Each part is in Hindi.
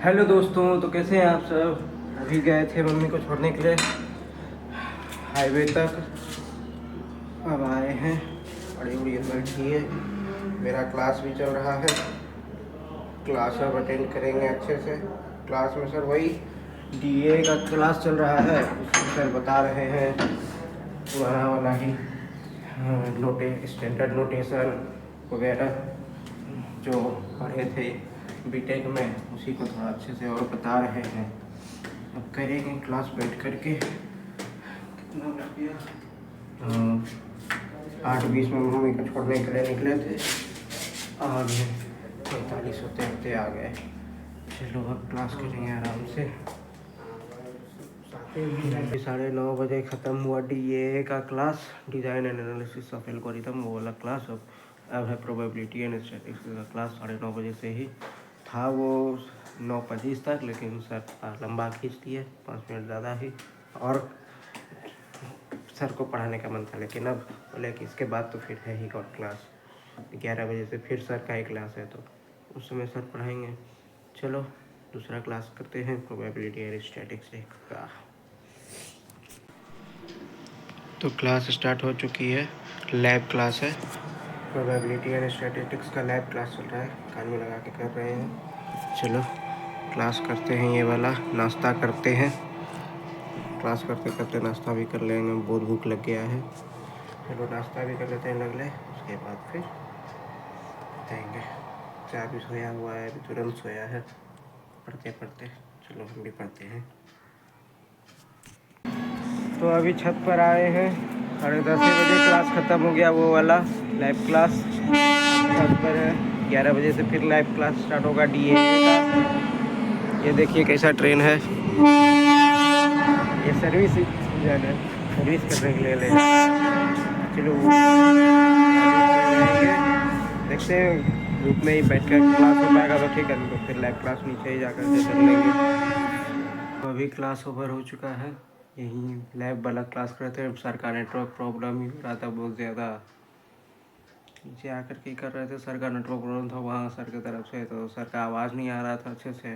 हेलो दोस्तों, तो कैसे हैं आप सब। अभी गए थे मम्मी को छोड़ने के लिए हाईवे तक। अब आए हैं, बड़ी बड़ी बैठी है। मेरा क्लास भी चल रहा है। क्लास अब अटेंड करेंगे अच्छे से। क्लास में सर वही डीए का क्लास चल रहा है। उसमें सर बता रहे हैं पुराना वाला ही स्टैंडर्ड नोटेशन वगैरह जो पढ़े थे बीटेक में, उसी को थोड़ा अच्छे से और बता रहे हैं। अब करेंगे क्लास बैठ करके। कितना बज गया? 8:20 में मम्मी को छोड़ने के लिए निकले थे। आ गए 45 होते होते आ गए। चलो अब क्लास करेंगे आराम से। 9:30 बजे ख़त्म हुआ डीए का class, design and analysis of algorithm, वो वाला क्लास। अब है प्रोबेबिलिटी एंड स्टैटिस्टिक्स का क्लास। 9:30 बजे से ही था वो 9:25 तक, लेकिन सर लंबा खींच दिए 5 मिनट ज़्यादा ही। और सर को पढ़ाने का मन था, लेकिन अब बोले कि इसके बाद तो फिर है ही और क्लास 11 बजे से फिर सर का ही क्लास है, तो उस समय सर पढ़ाएंगे। चलो दूसरा क्लास करते हैं, प्रोबेबिलिटी एंड स्टैटिस्टिक्स का। तो क्लास स्टार्ट हो चुकी है। लैब क्लास है, प्रोबेबिलिटी एंड स्टैटिस्टिक्स का लैब क्लास चल रहा है। कान में लगा के कर रहे हैं। चलो क्लास करते हैं, ये वाला नाश्ता करते हैं। क्लास करते करते नाश्ता भी कर लेंगे, बहुत भूख लग गया है। चलो नाश्ता भी कर लेते हैं लगले, उसके बाद फिर बताएंगे। चाय भी सोया हुआ है, अभी तुरंत सोया है पढ़ते पढ़ते। चलो हम भी पढ़ते हैं। तो अभी छत पर आए हैं। 10:30 बजे क्लास ख़त्म हो गया, वो वाला लैब क्लास। छत पर है। 11 बजे से फिर लैब क्लास स्टार्ट होगा डीए का। ये देखिए कैसा ट्रेन है। ये सर्विस इंजन है, सर्विस करने के लिए ले जा रहा है। चलो देखते हैं, ग्रुप में ही बैठ कर क्लास हो पाएगा तो ठीक है, तो फिर लैब क्लास नीचे ही जाकर के कर लेंगे। तो अभी क्लास ओवर हो चुका है। यही लैब वाला क्लास कर रहे थे। सर का नेटवर्क प्रॉब्लम ही हो रहा था बहुत ज़्यादा। नीचे आकर के कर रहे थे, सर का नेटवर्क प्रॉब्लम था वहाँ सर की तरफ से, तो सर का आवाज़ नहीं आ रहा था अच्छे से।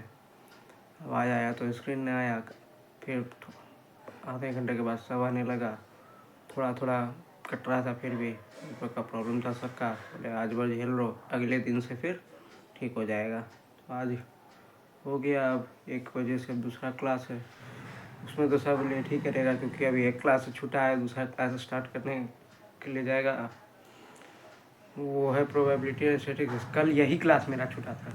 आवाज़ आया तो स्क्रीन नहीं आया। फिर आधे घंटे के बाद सब आने लगा। थोड़ा थोड़ा कट रहा था, फिर भी नेटवर्क का प्रॉब्लम था सर का। बोले आज भर झेल लो, अगले दिन से फिर ठीक हो जाएगा। तो आज हो गया। अब 1 बजे से दूसरा क्लास है, उसमें तो सब लेट ही करेगा, क्योंकि अभी एक क्लास छूटा है, दूसरा क्लास स्टार्ट करने के लिए जाएगा। वो है प्रोबेबिलिटी एंड स्टैटिस्टिक्स। कल यही क्लास मेरा छूटा था,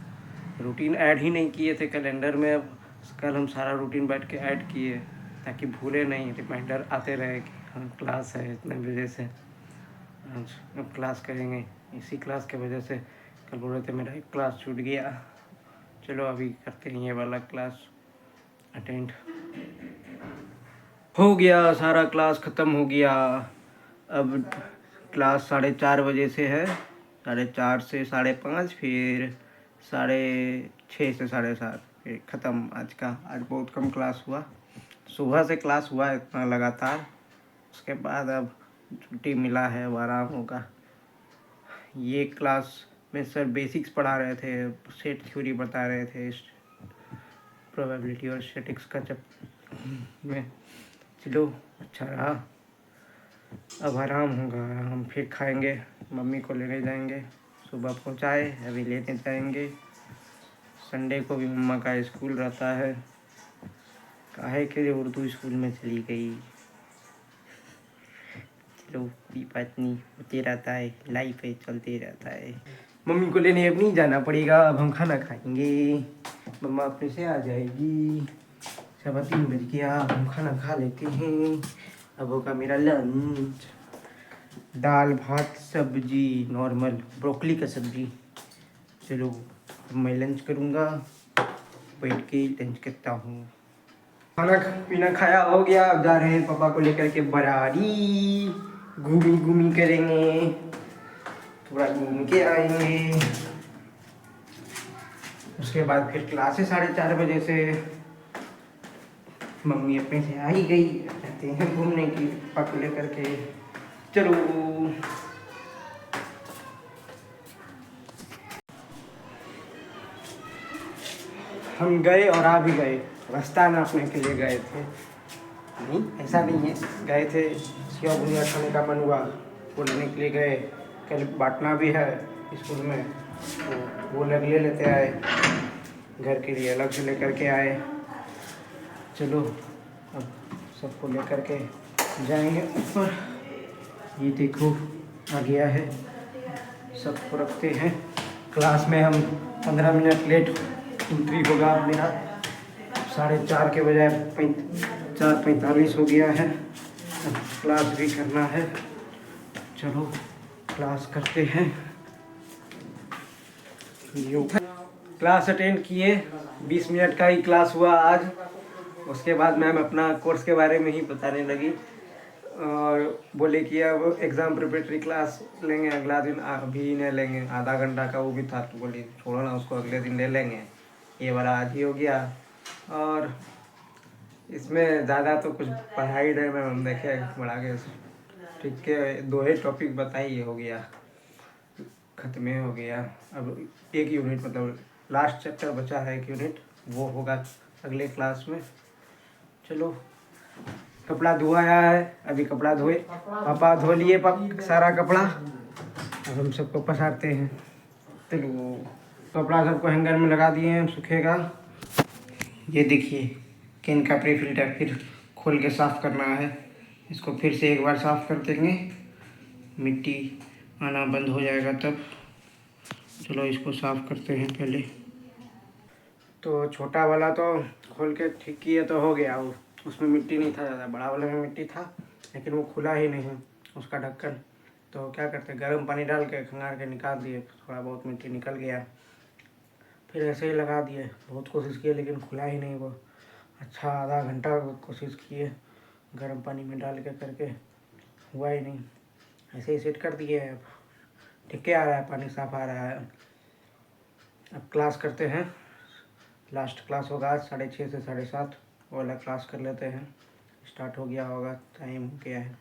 रूटीन ऐड ही नहीं किए थे कैलेंडर में। अब कल हम सारा रूटीन बैठ के ऐड किए, ताकि भूले नहीं, रिमाइंडर आते रहे कि हाँ क्लास है इतने बजे से, आज अब क्लास करेंगे। इसी क्लास के वजह से कल बोल रहे थे मेरा एक क्लास छूट गया। चलो अभी करते हैं ये वाला क्लास अटेंड। हो गया, सारा क्लास ख़त्म हो गया। अब क्लास 4:30 बजे से है, 4:30 से 5:30, फिर 6:30 से 7:30, फिर ख़त्म आज का। आज बहुत कम क्लास हुआ, सुबह से क्लास हुआ इतना लगातार। उसके बाद अब छुट्टी मिला है, अब आराम होगा। ये क्लास में सर बेसिक्स पढ़ा रहे थे, सेट थ्योरी बता रहे थे प्रोबेबिलिटी और स्टैटिस्टिक्स का जब में। चलो अच्छा रहा। अब आराम होगा, हम फिर खाएंगे, मम्मी को लेने जाएंगे। सुबह पहुंचाए, अभी लेने जाएंगे। संडे को भी मम्मा का स्कूल रहता है। काहे के लिए उर्दू स्कूल में चली गई। चलो कोई बात नहीं, होते रहता है, लाइफ है, चलते रहता है। मम्मी को लेने अब नहीं जाना पड़ेगा, अब हम खाना खाएंगे। मम्मा अपने से आ जाएगी। 3:15 बज गया, हम खाना खा लेते हैं। अब होगा मेरा लंच, दाल भात सब्जी, नॉर्मल ब्रोकली का सब्जी। चलो अब मैं लंच करूँगा, बैठ के लंच करता हूँ। खाना पीना खाया हो गया, अब जा रहे हैं पापा को लेकर के बरारी। घूमी घूमी करेंगे, थोड़ा घूम के आएंगे। उसके बाद फिर क्लास है 4:30 बजे से। मम्मी अपने से आ ही गई, कहते हैं घूमने की पापा को लेकर के। चलो हम गए और आ भी गए, रास्ता नापने के लिए गए थे। नहीं ऐसा नहीं है, गए थे सेव भुजिया खाने का मन हुआ, वो लेने के लिए गए। कल बांटना भी है स्कूल में, तो वो अलग ले लेते आए, घर के लिए अलग से लेकर के आए। चलो अब सबको लेकर के जाएंगे ऊपर। ये देखो आ गया है, सबको रखते हैं। क्लास में हम 15 मिनट लेट एंट्री होगा मेरा, 4:30 के बजाय 4:45 हो गया है। अब क्लास भी करना है, चलो क्लास करते हैं। क्लास अटेंड किए, 20 मिनट का ही क्लास हुआ आज। उसके बाद मैम अपना कोर्स के बारे में ही बताने लगी और बोले कि अब एग्ज़ाम प्रिपरेटरी क्लास लेंगे अगला दिन, अभी नहीं लेंगे, आधा घंटा का वो भी था, तो बोली छोड़ो ना उसको, अगले दिन ले लेंगे। ये वाला आज ही हो गया और इसमें ज़्यादा तो कुछ पढ़ाई नहीं मैम, देखे बढ़ा के ठीक है 2 ही टॉपिक बताई, ये हो गया, ख़त्म हो गया। अब एक यूनिट मतलब लास्ट चैप्टर बचा है, एक यूनिट, वो होगा अगले क्लास में। चलो कपड़ा धोया है, अभी कपड़ा धोए, पापा धो लिए सारा कपड़ा, अब हम सबको पसारते हैं। चलो कपड़ा सबको हैंगर में लगा दिए हैं, सूखेगा। ये देखिए किन का प्री फिल्टर फिर खोल के साफ़ करना है, इसको फिर से एक बार साफ़ कर देंगे, मिट्टी आना बंद हो जाएगा तब। चलो इसको साफ़ करते हैं पहले। तो छोटा वाला तो खोल के ठीक किए तो हो गया, उसमें मिट्टी नहीं था ज़्यादा, बड़ा वाले में मिट्टी था, लेकिन वो खुला ही नहीं उसका ढक्कन। तो क्या करते, गर्म पानी डाल के खंगार के निकाल दिए, थोड़ा बहुत मिट्टी निकल गया, फिर ऐसे ही लगा दिए। बहुत कोशिश किए लेकिन खुला ही नहीं वो, अच्छा आधा घंटा कोशिश किए गर्म पानी में डाल के करके, हुआ ही नहीं। ऐसे ही सेट कर दिए, अब ठीक आ रहा है, पानी साफ आ रहा है। अब क्लास करते हैं, लास्ट क्लास होगा आज 6:30 से 7:30, वो वाला क्लास कर लेते हैं। स्टार्ट हो गया होगा, टाइम हो गया है,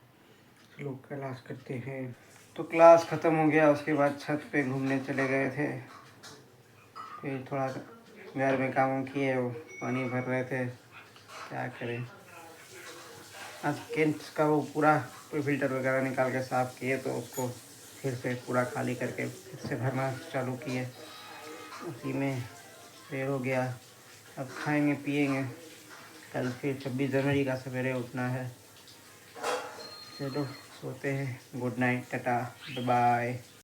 चलो क्लास करते हैं। तो क्लास ख़त्म हो गया, उसके बाद छत पे घूमने चले गए थे, फिर थोड़ा घर में काम किए, वो पानी भर रहे थे, क्या करें। आज केंट का वो पूरा फिल्टर वगैरह निकाल के साफ़ किए, तो उसको फिर से पूरा खाली करके फिर से भरना चालू किए, उसी में देर हो गया। अब खाएंगे पिएंगे, कल फिर 26 जनवरी का सवेरे उठना है। चलो सोते हैं, good night, ta-ta, bye bye.